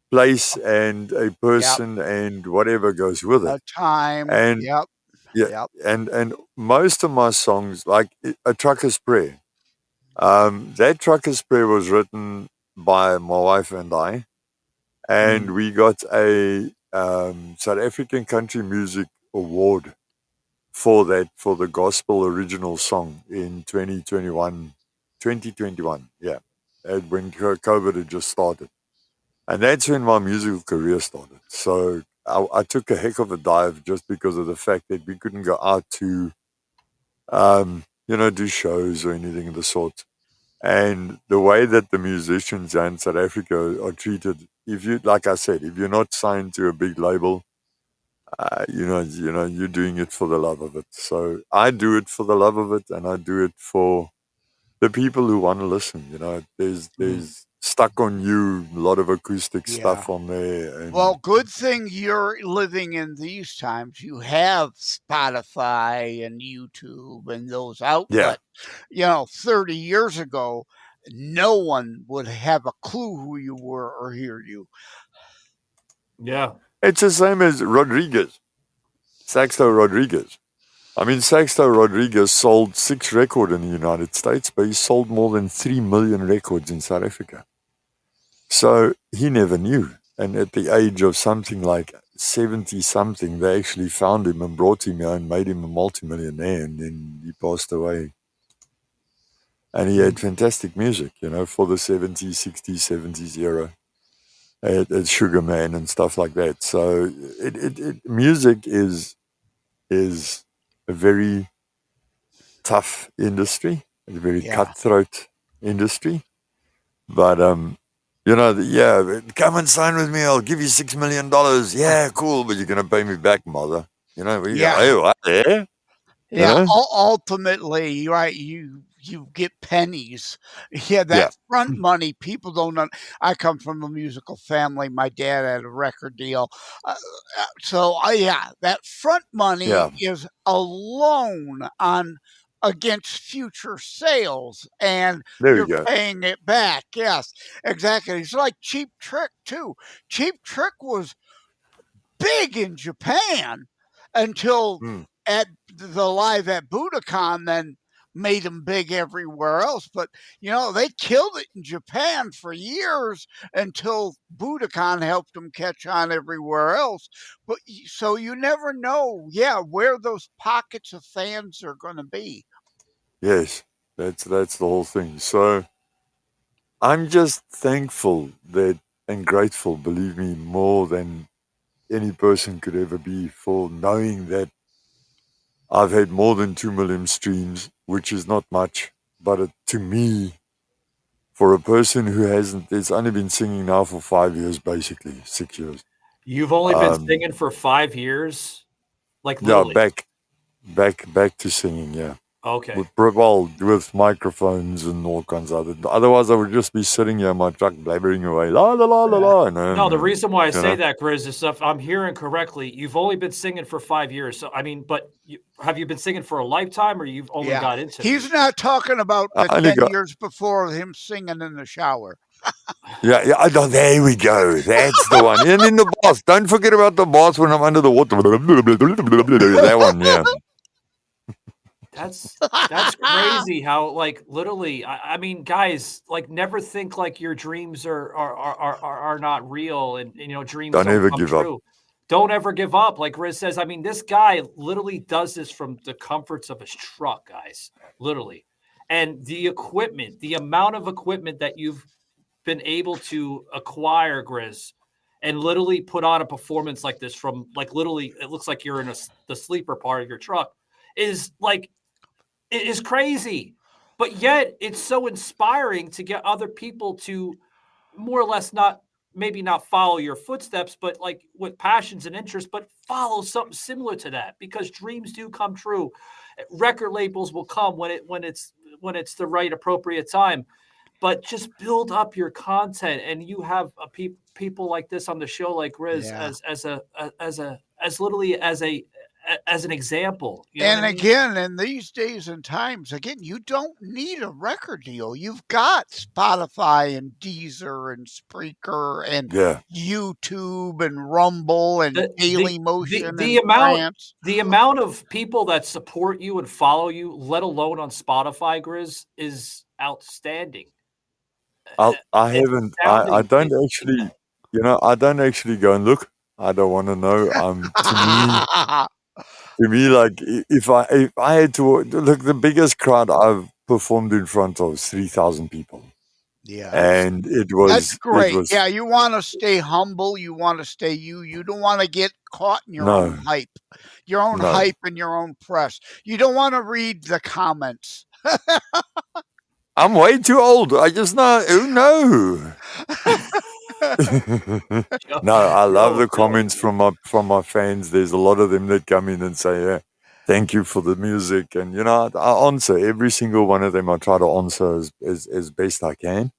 [SPEAKER 3] place and a person and whatever goes with it.
[SPEAKER 6] A time.
[SPEAKER 3] And
[SPEAKER 6] Yep.
[SPEAKER 3] yeah, and most of my songs, like A Trucker's Prayer, that Trucker's Prayer was written by my wife and I, and we got a South African Country Music Award for the gospel original song in 2021, yeah, when COVID had just started. And that's when my musical career started. So I took a heck of a dive just because of the fact that we couldn't go out to, do shows or anything of the sort. And the way that the musicians in South Africa are treated, like I said, if you're not signed to a big label, you're doing it for the love of it. So I do it for the love of it, and I do it for the people who want to listen. There's Stuck on You, a lot of acoustic stuff on there. And
[SPEAKER 6] well, good thing you're living in these times. You have Spotify and YouTube and those outlets. 30 years ago, no one would have a clue who you were or hear you.
[SPEAKER 2] Yeah.
[SPEAKER 3] It's the same as Rodriguez, Saxto Rodriguez. I mean, Saxto Rodriguez sold 6 records in the United States, but he sold more than 3 million records in South Africa. So he never knew. And at the age of something like 70-something, they actually found him and brought him here and made him a multimillionaire, and then he passed away. And he had fantastic music, for the 70s, 60s, 70s era. At Sugar Man and stuff like that. So music is a very tough industry, a very cutthroat industry. But come and sign with me. I'll give you $6 million. Yeah, cool, but you're gonna pay me back, mother.
[SPEAKER 6] Ultimately, right? You get pennies. That front money, people don't know. I come from a musical family. My dad had a record deal. That front money is a loan against future sales, and you're paying it back. Yes, exactly. It's like Cheap Trick too. Cheap Trick was big in Japan until at the live at Budokan, then made them big everywhere else. But they killed it in Japan for years until Budokan helped them catch on everywhere else. But so you never know, where those pockets of fans are going to be.
[SPEAKER 3] Yes, that's the whole thing. So I'm just thankful and grateful, believe me, more than any person could ever be, for knowing that I've had more than 2 million streams, which is not much, but to me, for a person who it's only been singing now for 5 years, basically 6 years.
[SPEAKER 2] You've only been singing for 5 years, like literally.
[SPEAKER 3] Back to singing, yeah.
[SPEAKER 2] Okay.
[SPEAKER 3] With microphones and all kinds of other. Otherwise, I would just be sitting here in my truck blabbering away, la la la la la.
[SPEAKER 2] No, the reason why I say that, Grizz, is if I'm hearing correctly, you've only been singing for 5 years. So I mean, but have you been singing for a lifetime, or you've only got into?
[SPEAKER 6] He's not talking about the 10 years before him singing in the shower.
[SPEAKER 3] There we go. That's the one. And in the bath. Don't forget about the bath when I'm under the water. That one, yeah.
[SPEAKER 2] That's crazy how, like, literally, I mean, guys, like, never think like your dreams are not real, and dreams don't ever give up. Don't ever give up. Like Grizz says, I mean, this guy literally does this from the comforts of his truck, guys, literally. And the equipment, the amount of equipment that you've been able to acquire, Grizz, and literally put on a performance like this from, like, literally, it looks like you're in the sleeper part of your truck, is like, it is crazy. But yet it's so inspiring to get other people to more or less maybe not follow your footsteps, but like with passions and interests, but follow something similar to that, because dreams do come true. Record labels will come when it's the right appropriate time. but just build up your content. And you have people like this on the show, like Grizz, as literally as an example. You know
[SPEAKER 6] And
[SPEAKER 2] what I mean?
[SPEAKER 6] again, in these days and times, again, you don't need a record deal. You've got Spotify and Deezer and Spreaker and YouTube and Rumble and Daily Motion and France.
[SPEAKER 2] The amount of people that support you and follow you, let alone on Spotify, Grizz, is outstanding.
[SPEAKER 3] I don't actually, I don't actually go and look. I don't want to know. To me, like if I had to look, the biggest crowd I've performed in front of 3,000 people.
[SPEAKER 6] Yeah,
[SPEAKER 3] and that's
[SPEAKER 6] great. You want to stay humble. You want to stay you. You don't want to get caught in your own hype, hype and your own press. You don't want to read the comments.
[SPEAKER 3] I'm way too old. I just know. Oh no. No, I love the comments from my fans. There's a lot of them that come in and say, thank you for the music. And, I answer every single one of them. I try to answer as best I can.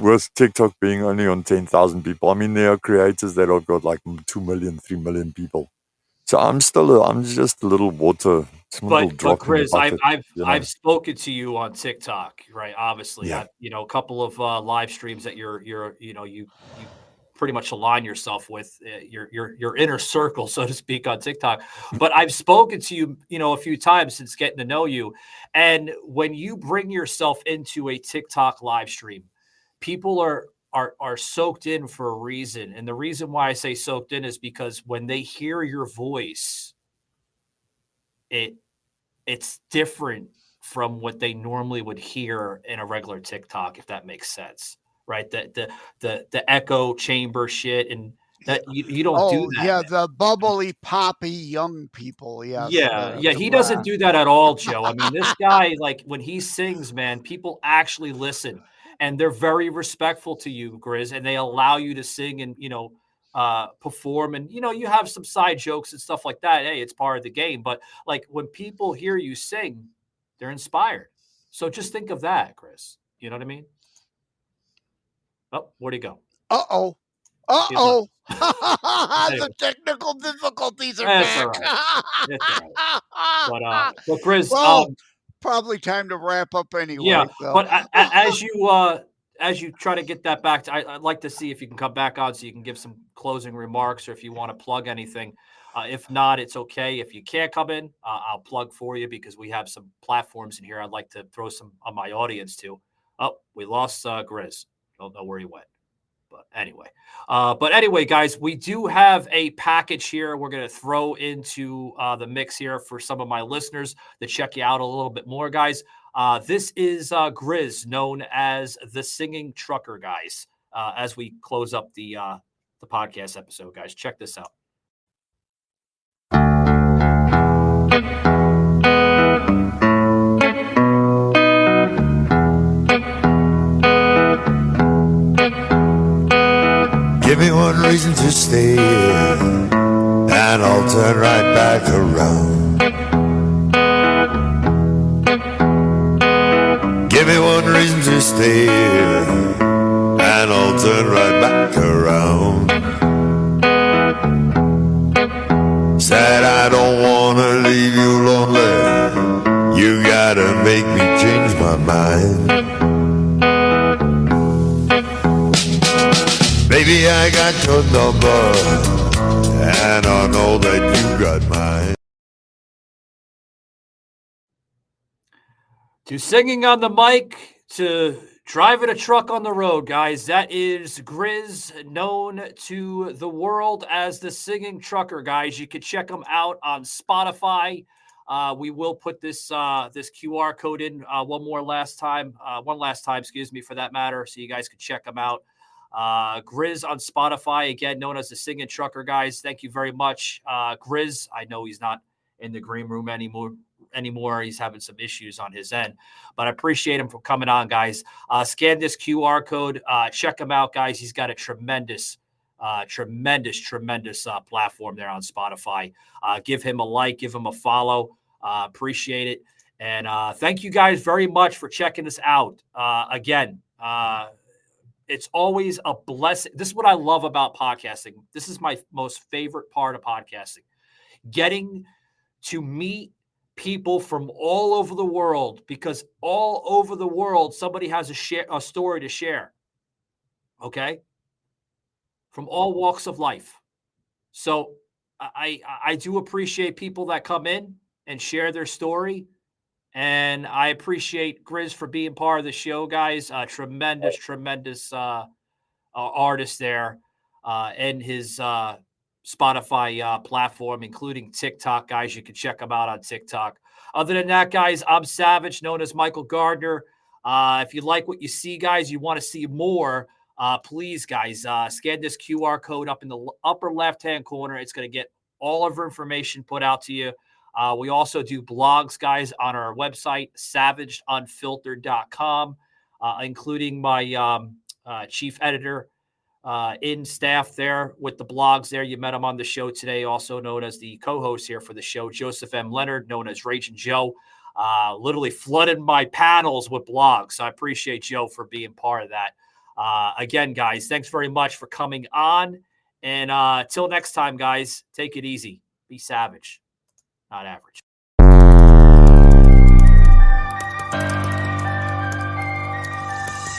[SPEAKER 3] With TikTok being only on 10,000 people, I mean, there are creators that have got like 2 million, 3 million people. So I'm just a little water.
[SPEAKER 2] But Grizz, I've spoken to you on TikTok, right? Obviously, a couple of live streams that you pretty much align yourself with your inner circle, so to speak, on TikTok. But I've spoken to you, a few times since getting to know you, and when you bring yourself into a TikTok live stream, people are soaked in for a reason, and the reason why I say soaked in is because when they hear your voice, it's different from what they normally would hear in a regular TikTok, if that makes sense, right? The echo chamber shit, and that you don't do that.
[SPEAKER 6] Yeah,
[SPEAKER 2] man.
[SPEAKER 6] the bubbly, poppy young people. Yes.
[SPEAKER 2] Yeah. He doesn't do that at all, Joe. I mean, this guy, like when he sings, man, people actually listen, and they're very respectful to you, Grizz, and they allow you to sing and perform, and you have some side jokes and stuff like that. Hey, it's part of the game. But like when people hear you sing, they're inspired. So just think of that, Chris. You know what I mean? Oh, where'd he go?
[SPEAKER 6] The technical difficulties are back.
[SPEAKER 2] All right. But Grizz,
[SPEAKER 6] probably time to wrap up anyway.
[SPEAKER 2] Yeah,
[SPEAKER 6] so.
[SPEAKER 2] But as you try to get that back, I'd like to see if you can come back on so you can give some closing remarks, or if you want to plug anything. If not, it's okay. If you can't come in, I'll plug for you, because we have some platforms in here I'd like to throw some of my audience to. Oh, we lost Grizz. Don't know where he went. But anyway, guys, we do have a package here we're going to throw into the mix here for some of my listeners to check you out a little bit more, guys. This is Grizz, known as the Singing Trucker, guys, as we close up the podcast episode, guys. Check this out.
[SPEAKER 5] Give me one reason to stay, and I'll turn right back around. Give me one reason to stay, and I'll turn right back around. Said I don't wanna leave you lonely, you gotta make me change my mind. Baby, I got your number, and I know that you got mine.
[SPEAKER 2] To singing on the mic, to driving a truck on the road, guys, that is Grizz, known to the world as the Singing Trucker, guys. You can check him out on Spotify. We will put this QR code in one last time, for that matter, so you guys can check him out. Grizz on Spotify, again, known as the Singing Trucker, guys. Thank you very much. Grizz, I know he's not in the green room anymore. He's having some issues on his end, but I appreciate him for coming on, guys. Scan this QR code. Check him out, guys. He's got a tremendous platform there on Spotify. Give him a like, give him a follow. Appreciate it. And thank you guys very much for checking this out. Again, it's always a blessing. This is what I love about podcasting. This is my most favorite part of podcasting. Getting to meet people from all over the world, because all over the world, somebody has a story to share. Okay? From all walks of life. So I do appreciate people that come in and share their story. And I appreciate Grizz for being part of the show, guys. Tremendous artist there, and his Spotify platform, including TikTok, guys. You can check him out on TikTok. Other than that, guys, I'm Savage, known as Michael Gardner. If you like what you see, guys, you want to see more, please, guys, scan this QR code up in the upper left-hand corner. It's going to get all of our information put out to you. We also do blogs, guys, on our website, savagedunfiltered.com, including my chief editor in staff there with the blogs there. You met him on the show today, also known as the co-host here for the show, Joseph M. Leonard, known as Raging Joe, literally flooded my panels with blogs. So I appreciate Joe for being part of that. Again, guys, thanks very much for coming on. And till next time, guys, take it easy. Be savage, not average.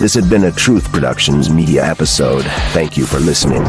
[SPEAKER 7] This had been a Truth Productions media episode. Thank you for listening.